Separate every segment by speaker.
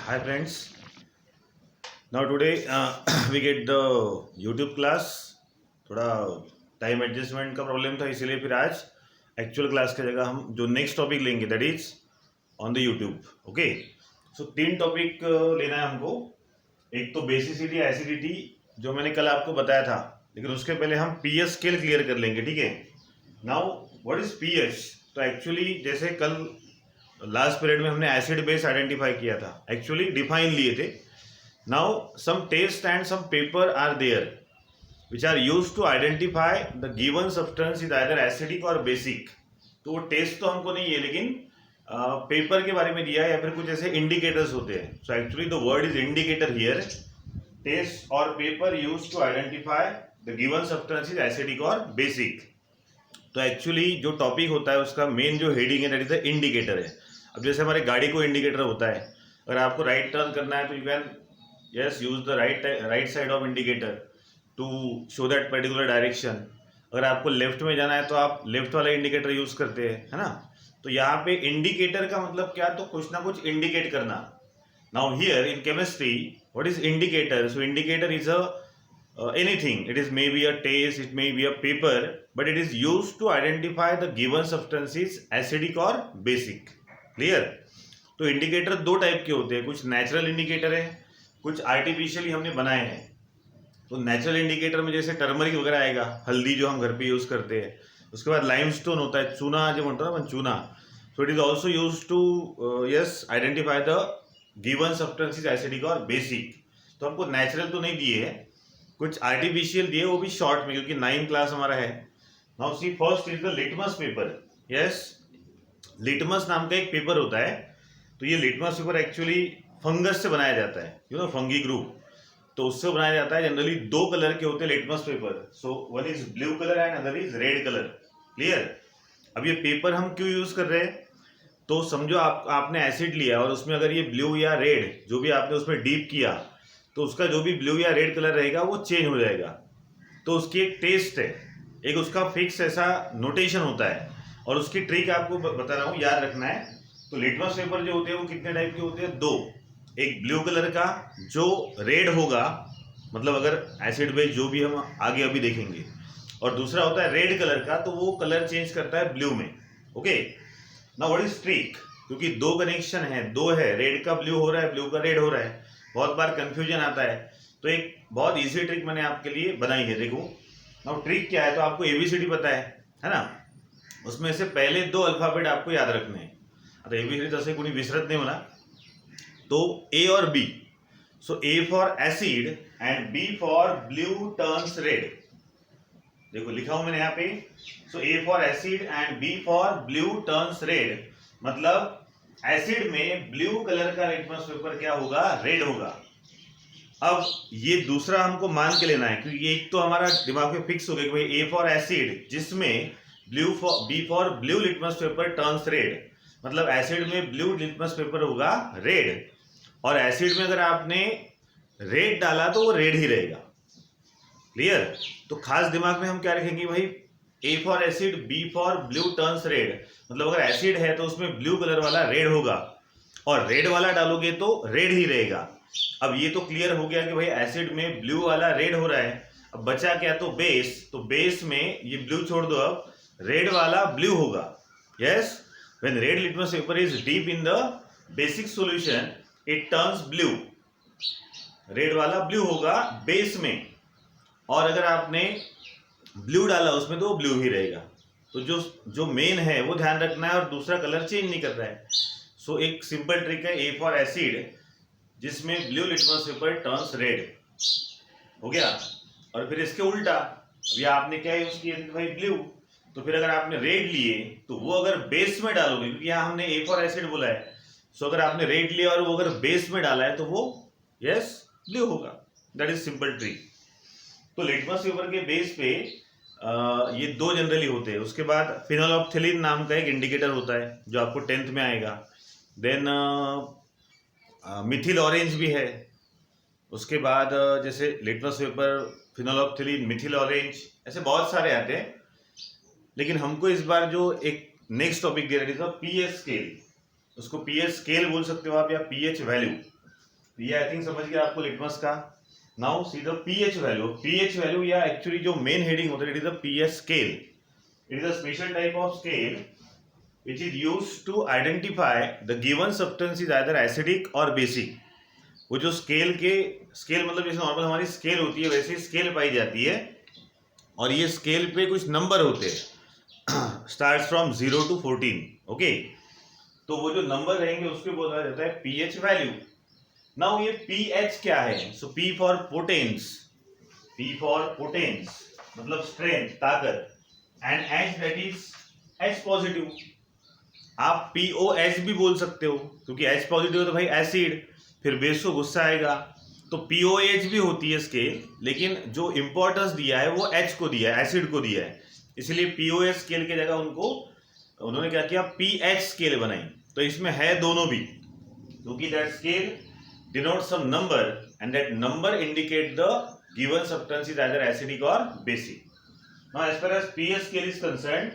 Speaker 1: Hi friends. Now today we get the YouTube class. थोड़ा time adjustment का problem था, इसीलिए फिर आज एक्चुअल क्लास की जगह हम जो नेक्स्ट टॉपिक लेंगे that is on the YouTube. Okay, so 3 topic लेना है हमको. एक तो बेसिसिटी एसिडिटी जो मैंने कल आपको बताया था, लेकिन उसके पहले हम पीएच स्केल क्लियर कर लेंगे. ठीक है. Now what is pH? तो एक्चुअली जैसे कल लास्ट पीरियड में हमने एसिड बेस आइडेंटिफाई किया था, एक्चुअली डिफाइन लिए थे. Now some test and some paper are there which are use to identify the given substance is either acidic और बेसिक. तो वो टेस्ट तो हमको नहीं है, लेकिन पेपर के बारे में दिया है या फिर कुछ ऐसे इंडिकेटर्स होते हैं. So actually the word is indicator here. Test और paper use to identify the given substance is acidic और बेसिक. तो एक्चुअली जो टॉपिक होता है उसका मेन जो हेडिंग है दैट इज द इंडिकेटर है. अब जैसे हमारे गाड़ी को इंडिकेटर होता है, अगर आपको राइट टर्न करना है तो you can yes use the right side of indicator to show that particular direction. अगर आपको लेफ्ट में जाना है तो आप लेफ्ट वाला इंडिकेटर यूज करते हैं, है ना. तो यहाँ पे इंडिकेटर का मतलब क्या, तो कुछ ना कुछ इंडिकेट करना. Now here in chemistry what is indicator? So indicator is a anything. It is maybe a taste, it may be a paper, but it is used to identify the given substance is acidic or basic. Clear? तो indicator दो type के होते हैं. कुछ natural indicator है, कुछ artificially हमने बनाए हैं. तो नेचुरल इंडिकेटर में जैसे टर्मरिक वगैरह आएगा, हल्दी जो हम घर पे यूज करते हैं. उसके बाद लाइमस्टोन होता है, चूना जो बनता है ना, चूना. So it is also use to yes identify the given substance is acidic और बेसिक. तो हमको नेचुरल तो नहीं दिए है, कुछ आर्टिफिशियल दिए, वो भी शॉर्ट में, क्योंकि 9 क्लास हमारा है. Now see first is the litmus paper. Yes, litmus नाम का एक पेपर होता है. तो ये लिटमस पेपर एक्चुअली फंगस से बनाया जाता है, यू नो फंगी ग्रुप. तो उससे बनाया जाता है. जनरली 2 कलर के होते हैं litmus paper. So one is blue colour and other is red colour. Clear? अब ये पेपर हम क्यों यूज कर रहे हैं? तो समझो आपने एसिड लिया और उसमें अगर ये ब्लू या रेड जो भी आपने उसमें डीप किया, तो उसका जो भी ब्लू या रेड कलर रहेगा वो चेंज हो जाएगा. तो उसकी एक टेस्ट है, एक उसका फिक्स ऐसा नोटेशन होता है. और उसकी ट्रिक आपको बता रहा हूँ, याद रखना है. तो लिटमस पेपर जो होते हैं वो कितने टाइप के होते हैं? 2. एक ब्लू कलर का जो रेड होगा, मतलब अगर एसिड बेस जो भी हम आगे अभी देखेंगे, और दूसरा होता है रेड कलर का, तो वो कलर चेंज करता है ब्लू में. Okay. Now what is trick? क्योंकि 2 कनेक्शन है, 2 है, रेड का ब्लू हो रहा है, ब्लू का रेड हो रहा है, बहुत बार कंफ्यूजन आता है. तो एक बहुत इजी ट्रिक मैंने आपके लिए बनाई है. देखो नाउ ट्रिक क्या है. तो आपको एबीसीडी पता है ना. उसमें से पहले 2 अल्फाबेट आपको याद रखने हैं. आता एबीसीडी तसे कोणी विसरत नाही म्हणा. तो ए और B. So A for acid and B for blue turns red. देखो लिखा हूं मैंने यहाँ पे. So A for acid and B for blue turns red. मतलब एसिड में ब्लू कलर का लिटमस पेपर क्या होगा? रेड होगा. अब ये दूसरा हमको मान के लेना है, क्योंकि एक तो हमारा दिमाग में फिक्स हो गया कि भाई ए फॉर एसिड जिसमें B for blue litmus paper turns red, मतलब एसिड में ब्लू लिटमस पेपर होगा रेड. और एसिड में अगर आपने रेड डाला तो वो रेड ही रहेगा. क्लियर? तो खास दिमाग में हम क्या रखेंगे भाई? A for acid B for blue turns red. मतलब अगर एसिड है तो उसमें ब्लू कलर वाला रेड होगा, और रेड वाला डालोगे तो रेड ही रहेगा. अब ये तो क्लियर हो गया कि भाई एसिड में ब्लू वाला रेड हो रहा है. अब बचा क्या? तो बेस. तो बेस में ये ब्लू छोड़ दो, अब रेड वाला ब्लू होगा. Yes, when red litmus paper is deep in the basic solution it turns blue. Red वाला ब्लू होगा बेस में, और अगर आपने ब्लू डाला उसमें तो वो ब्लू ही रहेगा. तो जो मेन है वो ध्यान रखना है, और दूसरा कलर चेंज नहीं कर रहा है. सो एक सिंपल ट्रिक है, ए फॉर एसिड जिसमें blue litmus paper turns red. हो गया. और फिर इसके उल्टा, अभी आपने क्या यूज किया भाई? ब्लू. तो फिर अगर आपने रेड लिए तो वो अगर बेस में डालोगे, क्योंकि यहाँ हमने ए फॉर एसिड बोला है, सो अगर आपने रेड लिया और वो अगर बेस में डाला है तो वो यस ब्लू होगा. That is simple trick. तो लिटमस पेपर के बेस पे ये 2 जनरली होते हैं. उसके बाद फिनोल्फथलीन नाम का एक इंडिकेटर होता है जो आपको 10th में आएगा. देन मिथिल ऑरेंज भी है. उसके बाद जैसे litmus paper, phenolphthalein, Mithil orange, ऐसे बहुत सारे आते हैं. लेकिन हमको इस बार जो एक नेक्स्ट टॉपिक दे रहे थे पीएच स्केल. उसको पीएच स्केल बोल सकते हो आप, या पीएच वैल्यू. ये आई थिंक समझ गया आपको लिटमस का। Now see the pH value. PH value या एक्चुअली जो मेन हेडिंग होता है it is the pH scale. It is a special type of scale which is used to identify the given substance is either acidic or basic। वो जो scale मतलब जैसे normal हमारी scale होती है वैसे स्केल पाई जाती है, और ये स्केल पे कुछ नंबर होते हैं स्टार्ट फ्रॉम 0 to 14। ओके, तो वो जो नंबर रहेंगे उसको बोला जाता है पीएच वैल्यू। नाउ ये पीएच क्या है? So P for potence, P for potence मतलब स्ट्रेंथ, ताकत, and H that is H positive. आप पीओएच भी बोल सकते हो क्योंकि एच पॉजिटिव है तो भाई एसिड, फिर बेस को गुस्सा आएगा, तो पीओएच भी होती है स्केल, लेकिन जो इंपॉर्टेंस दिया है वो एच को दिया है, एसिड को दिया है, इसलिए पीओएच स्केल की जगह उन्होंने क्या किया, पीएच स्केल बनाई। तो इसमें है दोनों भी, क्योंकि that scale denote some number and that number indicate the given substance is either acidic और basic. Now as far as pH scale is concerned,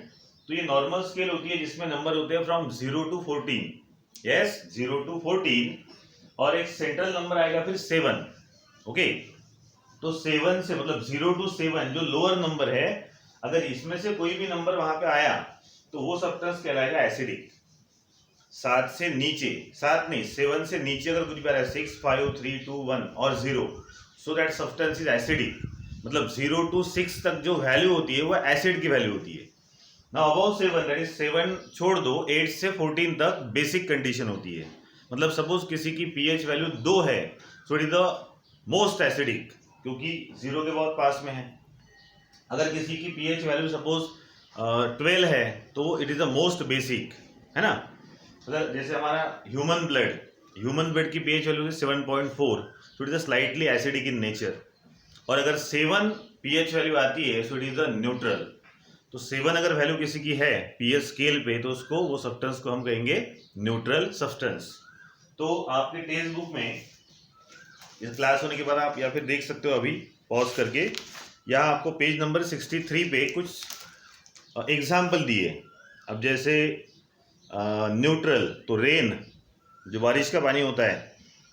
Speaker 1: तो ये नॉर्मल स्केल होती है जिसमें नंबर होते हैं फ्रॉम 0 to 14। यस, 0 to 14, और एक सेंट्रल नंबर आएगा फिर 7। ओके, तो 7 से मतलब 0 to 7 जो लोअर नंबर है, अगर इसमें से कोई भी नंबर वहां पे आया तो वो सब्सटेंस कहलाएगा एसिडिक। 7 से नीचे, 7 नहीं 7 से नीचे अगर कुछ भी आ रहा है 6, 5, 3, 2, 1 और 0, so that substance is acidic. मतलब 0 to 6 तक जो वैल्यू होती है वो एसिड की वैल्यू होती है। नाउ अबव 7 दैट इज 7 छोड़ दो, 8 से 14 तक बेसिक कंडीशन होती है। मतलब सपोज किसी की पीएच वैल्यू 2 है, सो it is the most acidic क्योंकि 0 के बहुत पास में है। अगर किसी की पीएच वैल्यू सपोज 12 है तो it is the most basic, है ना। अगर जैसे हमारा ह्यूमन ब्लड की pH value 7.4, so it is slightly acidic in nature. और अगर 7 पीएच वैल्यू आती है सो इट इज द न्यूट्रल। तो 7 अगर वैल्यू किसी की है पीएच स्केल पे तो उसको, वो सब्सटेंस को हम कहेंगे न्यूट्रल सब्सटेंस। तो आपके टेक्स्ट बुक में इस क्लास होने के बाद आप या फिर देख सकते हो अभी पॉज करके, यहाँ आपको पेज नंबर 63 पे कुछ एग्जाम्पल दिए। अब जैसे न्यूट्रल, तो रेन जो बारिश का पानी होता है,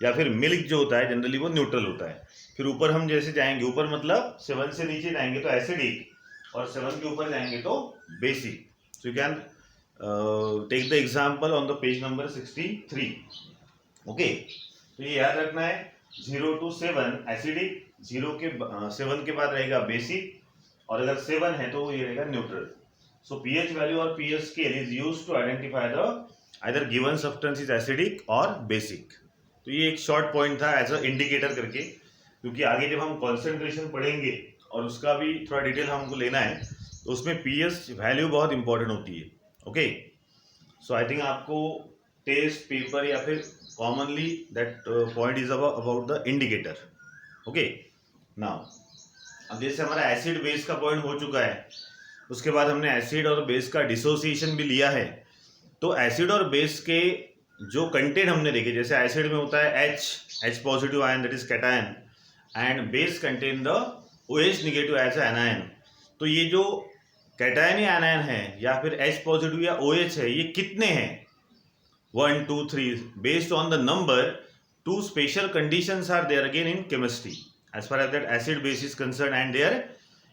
Speaker 1: या फिर मिल्क जो होता है जनरली वो न्यूट्रल होता है। फिर ऊपर हम जैसे जाएंगे, ऊपर मतलब 7 से नीचे जाएंगे तो एसिडिक, और 7 के ऊपर जाएंगे तो basic. So you can take the example on the page number 63। Okay, तो ये याद रखना है 0 to 7 एसिडिक, 7 के बाद रहेगा बेसिक, और अगर 7 है तो ये रहेगा न्यूट्रल। सो पीएच वैल्यू और pH scale is used to identify the either given substance is acidic और बेसिक। तो ये एक शॉर्ट पॉइंट था एज अ इंडिकेटर करके, क्योंकि आगे जब हम कॉन्सेंट्रेशन पढ़ेंगे और उसका भी थोड़ा डिटेल हमको लेना है तो उसमें पीएच वैल्यू बहुत इंपॉर्टेंट होती है। ओके, सो आई थिंक आपको टेस्ट पेपर या फिर commonly that point is about the indicator. Okay, now अब जैसे हमारा एसिड बेस का पॉइंट हो चुका है, उसके बाद हमने एसिड और बेस का डिसोसिएशन भी लिया है। तो एसिड और बेस के जो कंटेंट हमने देखे, जैसे एसिड में होता है H positive ion that is cation, and base contain the OH negative as anion. तो ये जो कैटायन या एनायन है या फिर H पॉजिटिव या OH है, ये कितने हैं? 1, 2, 3 based on the number. 2 special conditions are there again in chemistry as far as that acid base is concern and there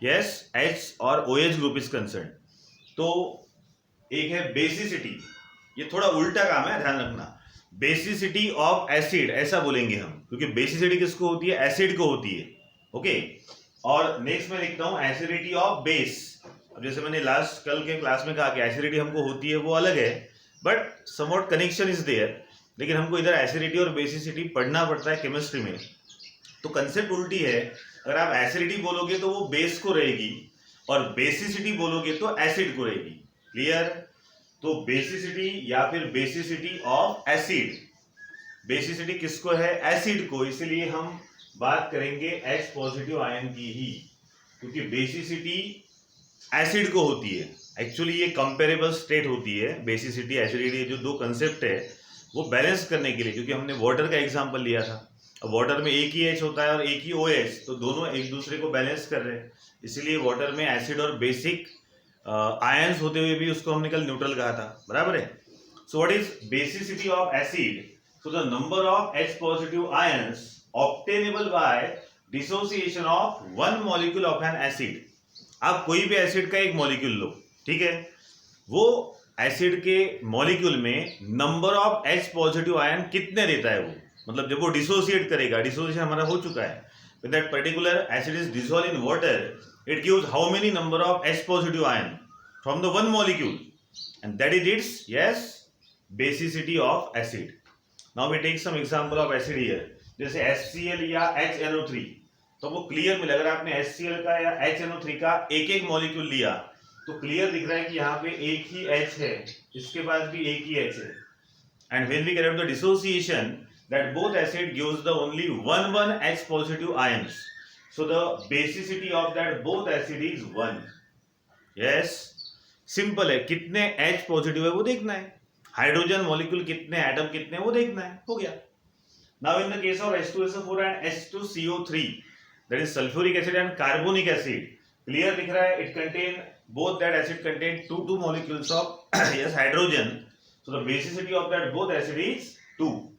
Speaker 1: yes H और OH ग्रुप इज कंसर्न। तो एक है बेसिसिटी, ये थोड़ा उल्टा काम है, ध्यान रखना। बेसिसिटी ऑफ एसिड ऐसा बोलेंगे हम, क्योंकि बेसिसिटी किसको होती है? एसिड को होती है। ओके, और नेक्स्ट में लिखता हूं एसिडिटी ऑफ बेस। अब जैसे मैंने लास्ट कल के क्लास में कहा कि एसिडिटी हमको होती है वो अलग है, but somewhat connection is there. लेकिन हमको इधर एसिडिटी और बेसिसिटी पढ़ना पड़ता है केमिस्ट्री में, तो कंसेप्ट उल्टी है। अगर आप एसिडिटी बोलोगे तो वो बेस को रहेगी, और बेसिसिटी बोलोगे तो एसिड को रहेगी। क्लियर? तो बेसिसिटी या फिर बेसिसिटी ऑफ एसिड, बेसिसिटी किसको है? एसिड को, इसलिए हम बात करेंगे H पॉजिटिव आयन की ही, क्योंकि बेसिसिटी एसिड को होती है। एक्चुअली ये कंपेरेबल स्टेट होती है, बेसिसिटी एसिडिटी, जो दो कंसेप्ट है वो बैलेंस करने के लिए, क्योंकि हमने वाटर का एग्जांपल लिया था। अब वाटर में एक ही H होता है और एक ही OH, तो दोनों एक दूसरे को बैलेंस कर रहे हैं, इसलिए वाटर में एसिड और बेसिक आयंस होते हुए भी उसको हमने कल न्यूट्रल कहा था, बराबर है। So what is basicity of acid? So the number of H positive ions obtainable by dissociation of one molecule of an acid. आप कोई भी एसिड का एक मॉलिक्यूल लो, ठीक है, वो एसिड के मॉलिक्यूल में number of H positive ion कितने देता है वो, मतलब जब वो डिसोसिएट करेगा, डिसोसिएशन हमारा हो चुका है, when that particular acid is dissolved in water, it gives how many number of H positive ion from the one molecule, and that is its, yes, basicity of acid. Now we take some example of acid here, जैसे HCl या HNO3, तो वो clear मिला, अगर आपने HCl का या HNO3 का एक एक मॉलिक्यूल लिया तो क्लियर दिख रहा है कि यहाँ पे एक ही H है, इसके पास भी एक ही H है, and when we carry out the dissociation, that both acid gives the only one H positive ions, so the basicity of that both acid is 1. yes, simple है, कितने H पॉजिटिव है वो देखना है, हाइड्रोजन मॉलिक्यूल कितने, atom कितने वो देखना है, हो गया. Now in the case of H2SO4 and H2CO3, that is sulfuric acid and carbonic acid, clear दिख रहा है, it contain, both that acid contain two molecules of yes hydrogen, so the basicity of that both acid is 2.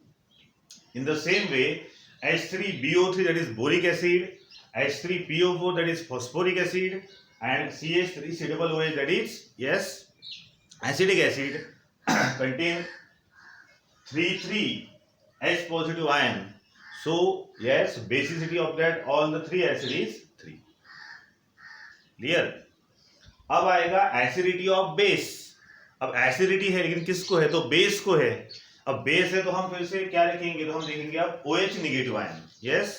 Speaker 1: In the same way, H3BO3, that is boric acid, H3PO4, that is phosphoric acid, and CH3COOH, that is, yes, acetic acid contain 3 H positive ion. So yes, basicity of that all the three acid is 3. Clear? अब आएगा acidity of base. अब acidity है लेकिन किसको है, तो base को है. अब बेस है तो हम फिर से क्या लिखेंगे, तो हम लिखेंगे अब OH नेगेटिव आयन. यस,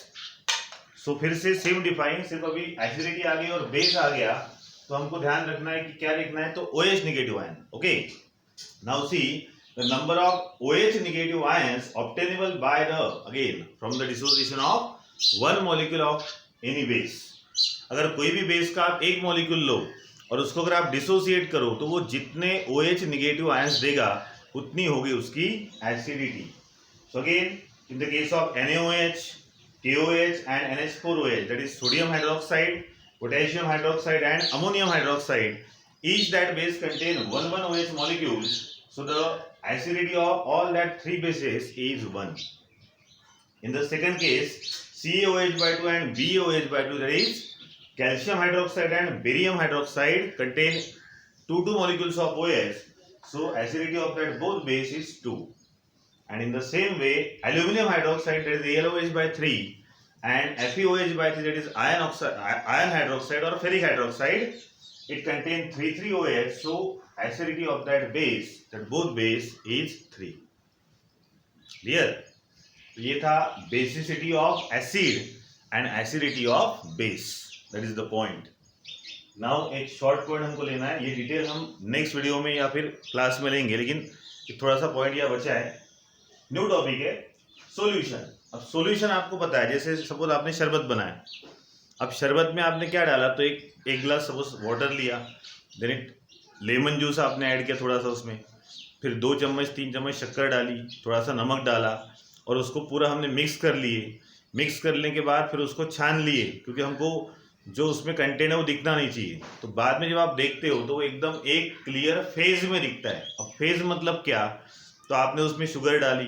Speaker 1: सो फिर से सेम डिफाइन, सिर्फ अभी एसिडिटी आ गई और बेस आ गया, तो हमको ध्यान रखना है कि क्या लिखना है, तो OH negative ion. Okay, now see the number of OH negative ions obtainable by the, again, from the dissociation of one molecule of any base. अगर कोई भी बेस का आप एक मॉलिक्यूल लो और उसको अगर आप डिसोसिएट करो तो वो जितने OH नेगेटिव आयंस देगा उतनी होगी उसकी acidity. So again in the case of NaOH, KOH and NH4OH, that is sodium hydroxide, potassium hydroxide and ammonium hydroxide, each that base contain one OH molecule, so the acidity of all that three bases is 1. In the second case, CaOH by 2 and BaOH by 2, that is calcium hydroxide and barium hydroxide, contain two molecules of OH, so acidity of that both base is 2. And in the same way, aluminum hydroxide, that is AlOH by 3 and FeOH by 3, that is iron hydroxide or ferric hydroxide, it contains 3 OH, so acidity of that base, that both base is 3. Clear? तो ये था basicity of acid and acidity of base. That is the point. Now एक short point हमको लेना है, ये detail हम next video में या फिर क्लास में लेंगे, लेकिन थोड़ा सा पॉइंट यह बचा है. न्यू टॉपिक है सॉल्यूशन. अब सॉल्यूशन आपको पता है, जैसे सपोज आपने शरबत बनाया, अब शरबत में आपने क्या डाला, तो एक गिलास सपोज वाटर लिया, देन इट लेमन जूस आपने ऐड किया थोड़ा सा उसमें, फिर 2 चम्मच 3 चम्मच शक्कर डाली, थोड़ा सा नमक डाला और उसको पूरा हमने मिक्स कर लिए. मिक्स करने के बाद फिर उसको छान लिए, क्योंकि हमको जो उसमें कंटेंट है वो दिखना नहीं चाहिए. तो बाद में जब आप देखते हो तो वो एकदम एक क्लियर फेज में दिखता है. अब फेज मतलब क्या, तो आपने उसमें शुगर डाली,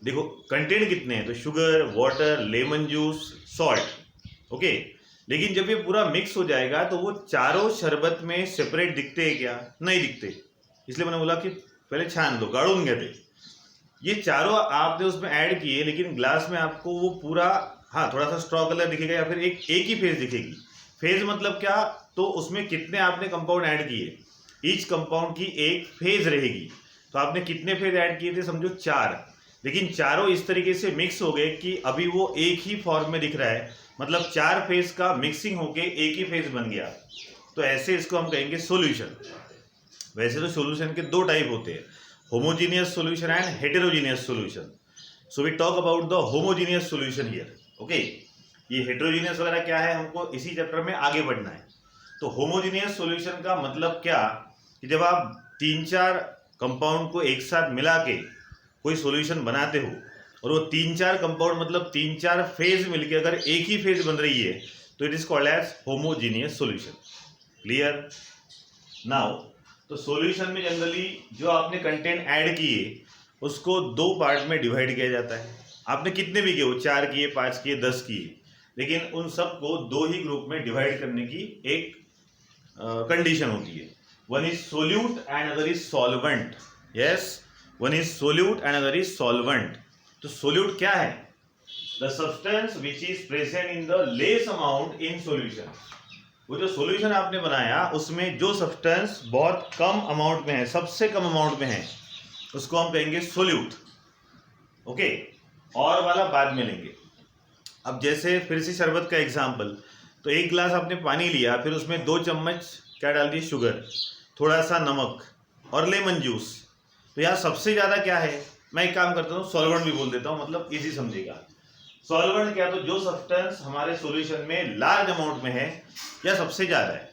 Speaker 1: देखो कंटेंट कितने हैं, तो sugar, water, lemon juice, salt. Okay, लेकिन जब ये पूरा मिक्स हो जाएगा तो वो चारों शरबत में सेपरेट दिखते हैं क्या, नहीं दिखते. इसलिए मैंने बोला कि पहले छान दो, गाड़ून गए थे. ये चारों आपने उसमें ऐड किए, लेकिन ग्लास में आपको वो पूरा, हाँ थोड़ा सा स्ट्रॉ कलर दिखेगा या फिर एक ही फेज दिखेगी. फेज मतलब क्या, तो उसमें कितने आपने कंपाउंड ऐड किए, ईच कंपाउंड की एक फेज रहेगी. तो आपने कितने फेज ऐड किए थे, समझो 4, लेकिन चारों इस तरीके से मिक्स हो गए कि अभी वो एक ही फॉर्म में दिख रहा है, मतलब 4 फेज का मिक्सिंग होके एक ही फेज बन गया. तो ऐसे इसको हम कहेंगे सॉल्यूशन. वैसे तो सॉल्यूशन के 2 टाइप होते हैं, homogeneous solution and heterogeneous solution. So we talk about the homogeneous solution here. Okay, ये हेटेरोजीनियस वगैरह क्या है, हमको इसी चैप्टर में आगे बढ़ना है. तो होमोजीनियस सॉल्यूशन का मतलब क्या, कि जब आप 3-4 कंपाउंड को एक साथ मिला के कोई सॉल्यूशन बनाते हो और वो 3-4 कंपाउंड मतलब 3-4 फेज मिलके अगर एक ही फेज बन रही है, तो it is called as homogeneous solution. Clear? Now तो सॉल्यूशन में जनरली जो आपने कंटेंट ऐड किए उसको 2 पार्ट में डिवाइड किया जाता है। आपने कितने भी किए हो, 4 किए, 5 किए, 10 किए, लेकिन उन सबको 2 ही ग्रुप में डिवाइड करने की एक कंडीशन होती है। One is solute and other is solvent. Yes, one is solute and other is solvent. तो सोल्यूट क्या है? The substance which is present in the less amount in solution. वो जो सॉल्यूशन आपने बनाया उसमें जो सब्सटेंस बहुत कम अमाउंट में है, सबसे कम अमाउंट में है, उसको हम कहेंगे सोल्यूट। ओके, और वाला बाद में लेंगे। अब जैसे फिर से शरबत का एग्जांपल, तो 1 गिलास आपने पानी लिया, फिर उसमें 2 चम्मच क्या डाल दिए? शुगर, थोड़ा सा नमक और लेमन जूस। तो यहाँ सबसे ज़्यादा क्या है? मैं एक काम करता हूँ, सॉल्वेंट भी बोल देता हूँ, मतलब इजी समझेगा। सॉल्वेंट क्या? तो जो सब्सटेंस हमारे सॉल्यूशन में लार्ज अमाउंट में है या सबसे ज़्यादा है।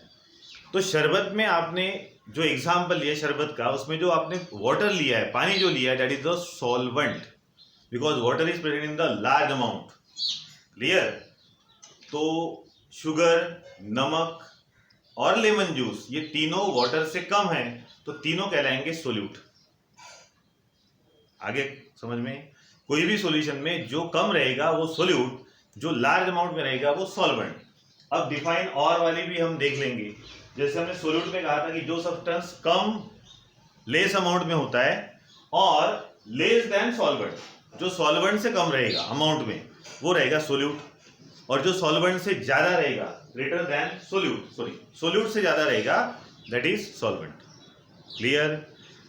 Speaker 1: तो शरबत में आपने जो एग्जाम्पल लिया शरबत का, उसमें जो आपने वाटर लिया है, पानी जो लिया है, that is the solvent, because water is present in the large amount. Clear? तो शुगर, नमक और लेमन जूस, ये तीनों वाटर से कम है, तो तीनों कहलाएंगे सोल्यूट। आगे समझ में? कोई भी सॉल्यूशन में जो कम रहेगा वो सोल्यूट, जो लार्ज अमाउंट में रहेगा वो सॉल्वेंट। अब डिफाइन और वाली भी हम देख लेंगे। जैसे हमने सोल्यूट में कहा था कि जो सब्सटेंस कम, लेस अमाउंट में होता है और लेस देन सॉल्वेंट, जो सॉल्वेंट से कम रहेगा अमाउंट में, वो रहेगा सोल्यूट। और जो सॉल्वेंट से ज्यादा रहेगा, ग्रेटर देन सोल्यूट, सोल्यूट से ज्यादा रहेगा, दैट इज सॉल्वेंट। क्लियर?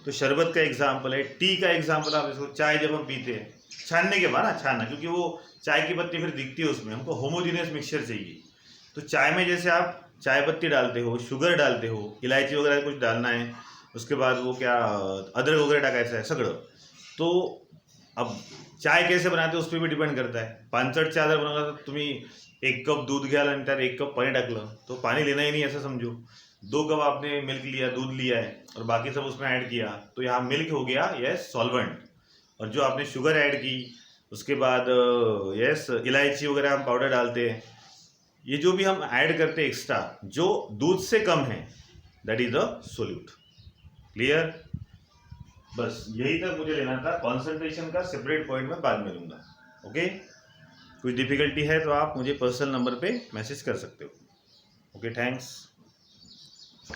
Speaker 1: तो शरबत का एग्जाम्पल है, टी का एग्जाम्पल आप इसको, चाय जब हम पीते हैं, छानने के बाद ना, छानना, क्योंकि वो चाय की पत्ती फिर दिखती है उसमें, हमको होमोजीनियस मिक्सचर चाहिए। तो चाय में जैसे आप चाय पत्ती डालते हो, शुगर डालते हो, इलायची वगैरह कुछ डालना है, उसके बाद वो क्या अदरक वगैरह डालना है, सगड़। तो अब चाय कैसे बनाते हो उस पर भी डिपेंड करता है। 5 चादर बनवला तर तुम्ही 1 कप दूध घ्याल आणि त्यात 1 कप पानी टाकलं, तो पानी लेना ही नहीं, ऐसा समझो। 2 कप आपने मिल्क लिया, दूध लिया है, और बाकी सब उसमें ऐड किया, तो यहाँ मिल्क हो गया, यस, सॉल्वेंट। और जो आपने शुगर ऐड की, उसके बाद यस इलायची वगैरह हम पाउडर डालते हैं, ये जो भी हम ऐड करते हैं एक्स्ट्रा, जो दूध से कम है, that is the solute. Clear? बस यही तक मुझे लेना था। कॉन्सेंट्रेशन का सेपरेट पॉइंट मैं बाद में लूंगा। ओके, कोई डिफिकल्टी है तो आप मुझे पर्सनल नंबर पे मैसेज कर सकते हो। Okay, thanks.